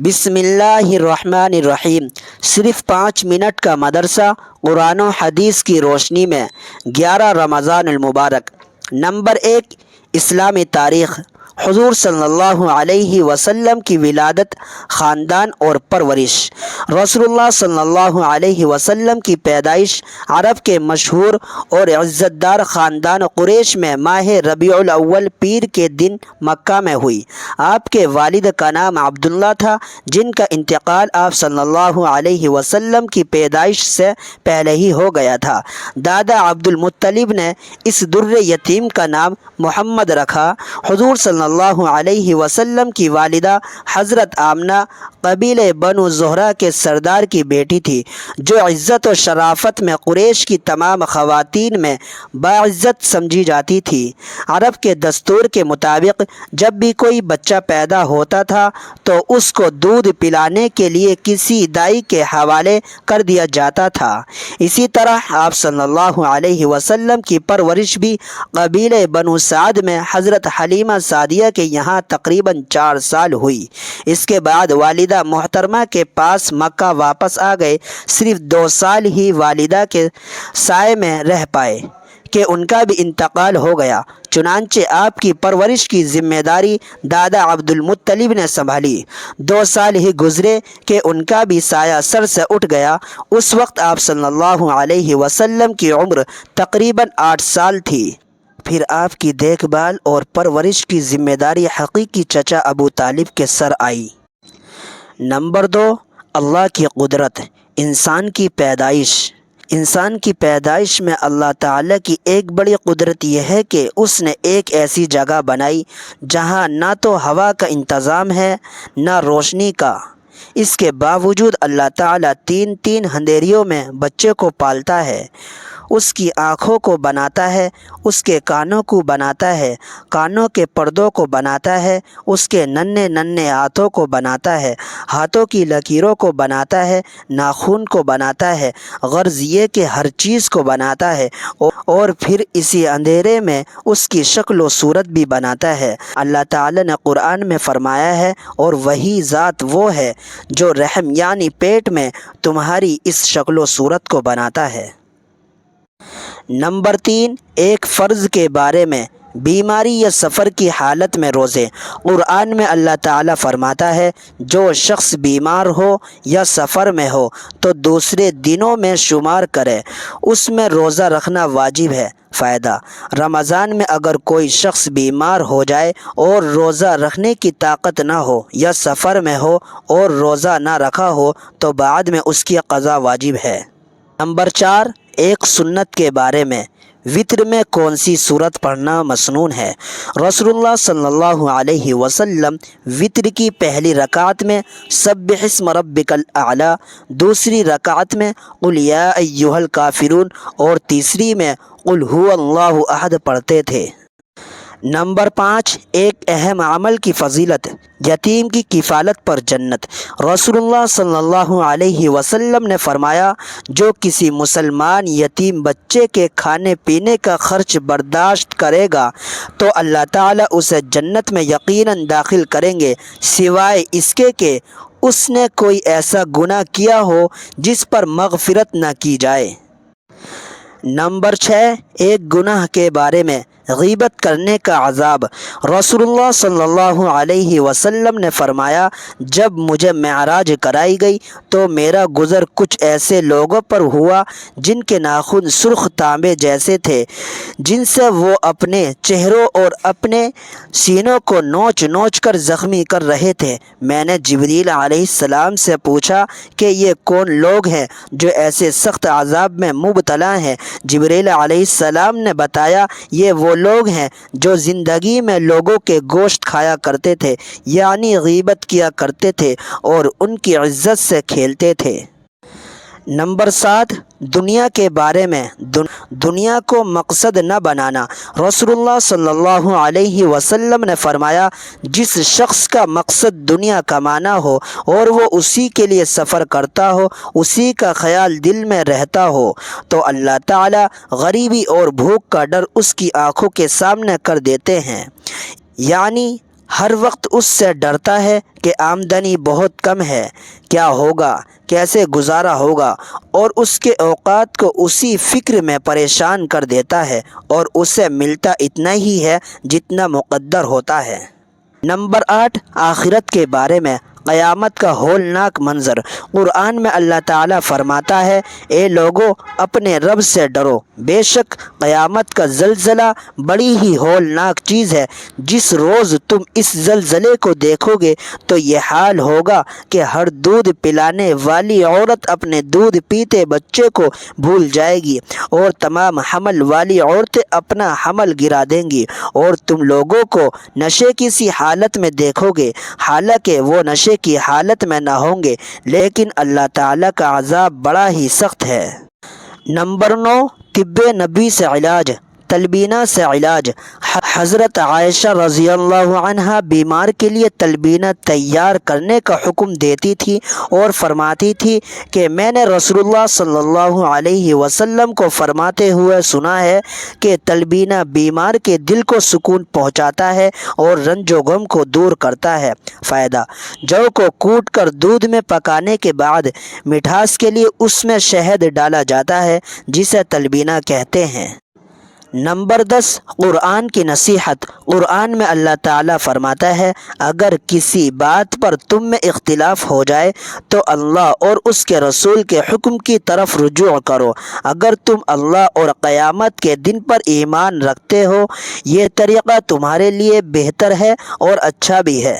بسم اللہ الرحمن الرحیم۔ صرف 5 منٹ کا مدرسہ قرآن و حدیث کی روشنی میں 11 رمضان المبارک۔ نمبر 1، اسلامی تاریخ۔ حضور صلی اللہ علیہ وسلم کی ولادت، خاندان اور پرورش۔ رسول اللہ صلی اللہ علیہ وسلم کی پیدائش عرب کے مشہور اور عزت دار خاندان قریش میں ماہ ربیع الاول پیر کے دن مکہ میں ہوئی۔ آپ کے والد کا نام عبداللہ تھا، جن کا انتقال آپ صلی اللہ علیہ وسلم کی پیدائش سے پہلے ہی ہو گیا تھا۔ دادا عبد المطلب نے اس در یتیم کا نام محمد رکھا۔ حضور صلی اللہ علیہ وسلم کی والدہ حضرت آمنہ قبیلہ بنو زہرہ کے سردار کی بیٹی تھی، جو عزت و شرافت میں قریش کی تمام خواتین میں باعزت سمجھی جاتی تھی۔ عرب کے دستور کے مطابق جب بھی کوئی بچہ پیدا ہوتا تھا تو اس کو دودھ پلانے کے لیے کسی دائی کے حوالے کر دیا جاتا تھا۔ اسی طرح آپ صلی اللہ علیہ وسلم کی پرورش بھی قبیلہ بنو سعد میں حضرت حلیمہ سعدیہ کے یہاں تقریباً 4 سال ہوئی۔ اس کے بعد والدہ محترمہ کے پاس مکہ واپس آ گئے۔ صرف 2 سال ہی والدہ کے سائے میں رہ پائے کہ ان کا بھی انتقال ہو گیا، چنانچہ آپ کی پرورش کی ذمہ داری دادا عبد المطلب نے سنبھالی۔ 2 سال ہی گزرے کہ ان کا بھی سایہ سر سے اٹھ گیا۔ اس وقت آپ صلی اللہ علیہ وسلم کی عمر تقریباً 8 سال تھی۔ پھر آپ کی دیکھ بھال اور پرورش کی ذمہ داری حقیقی چچا ابو طالب کے سر آئی۔ نمبر 2، اللہ کی قدرت۔ انسان کی پیدائش میں اللہ تعالیٰ کی ایک بڑی قدرت یہ ہے کہ اس نے ایک ایسی جگہ بنائی جہاں نہ تو ہوا کا انتظام ہے نہ روشنی کا۔ اس کے باوجود اللہ تعالیٰ 3 اندھیریوں میں بچے کو پالتا ہے۔ اس کی آنکھوں کو بناتا ہے، اس کے کانوں کو بناتا ہے، کانوں کے پردوں کو بناتا ہے، اس کے ننھے ہاتھوں کو بناتا ہے، ہاتھوں کی لکیروں کو بناتا ہے، ناخن کو بناتا ہے، غرض یہ کہ ہر چیز کو بناتا ہے، اور پھر اسی اندھیرے میں اس کی شکل و صورت بھی بناتا ہے۔ اللہ تعالیٰ نے قرآن میں فرمایا ہے، اور وہی ذات وہ ہے جو رحم یعنی پیٹ میں تمہاری اس شکل و صورت کو بناتا ہے۔ نمبر 3، ایک فرض کے بارے میں، بیماری یا سفر کی حالت میں روزے۔ قرآن میں اللہ تعالیٰ فرماتا ہے، جو شخص بیمار ہو یا سفر میں ہو تو دوسرے دنوں میں شمار کرے، اس میں روزہ رکھنا واجب ہے۔ فائدہ: رمضان میں اگر کوئی شخص بیمار ہو جائے اور روزہ رکھنے کی طاقت نہ ہو، یا سفر میں ہو اور روزہ نہ رکھا ہو تو بعد میں اس کی قضا واجب ہے۔ نمبر 4، ایک سنت کے بارے میں، وتر میں کون سی سورت پڑھنا مسنون ہے؟ رسول اللہ صلی اللہ علیہ وسلم وتر کی پہلی رکعت میں سبح اسم ربک الاعلی، دوسری رکعت میں قل یا ایھا الکافرون اور تیسری میں قل ھو اللہ احد پڑھتے تھے۔ نمبر 5، ایک اہم عمل کی فضیلت، یتیم کی کفالت پر جنت۔ رسول اللہ صلی اللہ علیہ وسلم نے فرمایا، جو کسی مسلمان یتیم بچے کے کھانے پینے کا خرچ برداشت کرے گا تو اللہ تعالیٰ اسے جنت میں یقیناً داخل کریں گے، سوائے اس کے کہ اس نے کوئی ایسا گناہ کیا ہو جس پر مغفرت نہ کی جائے۔ نمبر 6، ایک گناہ کے بارے میں، غیبت کرنے کا عذاب۔ رسول اللہ صلی اللہ علیہ وسلم نے فرمایا، جب مجھے معراج کرائی گئی تو میرا گزر کچھ ایسے لوگوں پر ہوا جن کے ناخن سرخ تانبے جیسے تھے، جن سے وہ اپنے چہروں اور اپنے سینوں کو نوچ کر زخمی کر رہے تھے۔ میں نے جبریل علیہ السلام سے پوچھا کہ یہ کون لوگ ہیں جو ایسے سخت عذاب میں مبتلا ہیں؟ جبریل علیہ السلام نے بتایا، یہ وہ لوگ ہیں جو زندگی میں لوگوں کے گوشت کھایا کرتے تھے، یعنی غیبت کیا کرتے تھے اور ان کی عزت سے کھیلتے تھے۔ نمبر 7، دنیا کے بارے میں، دنیا کو مقصد نہ بنانا۔ رسول اللہ صلی اللہ علیہ وسلم نے فرمایا، جس شخص کا مقصد دنیا کمانا ہو اور وہ اسی کے لیے سفر کرتا ہو، اسی کا خیال دل میں رہتا ہو، تو اللہ تعالیٰ غریبی اور بھوک کا ڈر اس کی آنکھوں کے سامنے کر دیتے ہیں۔ یعنی ہر وقت اس سے ڈرتا ہے کہ آمدنی بہت کم ہے، کیا ہوگا، کیسے گزارا ہوگا، اور اس کے اوقات کو اسی فکر میں پریشان کر دیتا ہے، اور اسے ملتا اتنا ہی ہے جتنا مقدر ہوتا ہے۔ نمبر 8، آخرت کے بارے میں قیامت کا ہولناک منظر۔ قرآن میں اللہ تعالیٰ فرماتا ہے، اے لوگو اپنے رب سے ڈرو، بے شک قیامت کا زلزلہ بڑی ہی ہولناک چیز ہے۔ جس روز تم اس زلزلے کو دیکھو گے تو یہ حال ہوگا کہ ہر دودھ پلانے والی عورت اپنے دودھ پیتے بچے کو بھول جائے گی، اور تمام حمل والی عورتیں اپنا حمل گرا دیں گی، اور تم لوگوں کو نشے کی سی حالت میں دیکھو گے، حالانکہ وہ نشے کی حالت میں نہ ہوں گے، لیکن اللہ تعالیٰ کا عذاب بڑا ہی سخت ہے۔ نمبر 9، طب نبی سے علاج، تلبینہ سے علاج۔ حضرت عائشہ رضی اللہ عنہا بیمار کے لیے تلبینہ تیار کرنے کا حکم دیتی تھی اور فرماتی تھی کہ میں نے رسول اللہ صلی اللہ علیہ وسلم کو فرماتے ہوئے سنا ہے کہ تلبینہ بیمار کے دل کو سکون پہنچاتا ہے اور رنج و غم کو دور کرتا ہے۔ فائدہ: جو کو کوٹ کر دودھ میں پکانے کے بعد مٹھاس کے لیے اس میں شہد ڈالا جاتا ہے، جسے تلبینہ کہتے ہیں۔ نمبر 10، قرآن کی نصیحت۔ قرآن میں اللہ تعالیٰ فرماتا ہے، اگر کسی بات پر تم میں اختلاف ہو جائے تو اللہ اور اس کے رسول کے حکم کی طرف رجوع کرو۔ اگر تم اللہ اور قیامت کے دن پر ایمان رکھتے ہو، یہ طریقہ تمہارے لیے بہتر ہے اور اچھا بھی ہے۔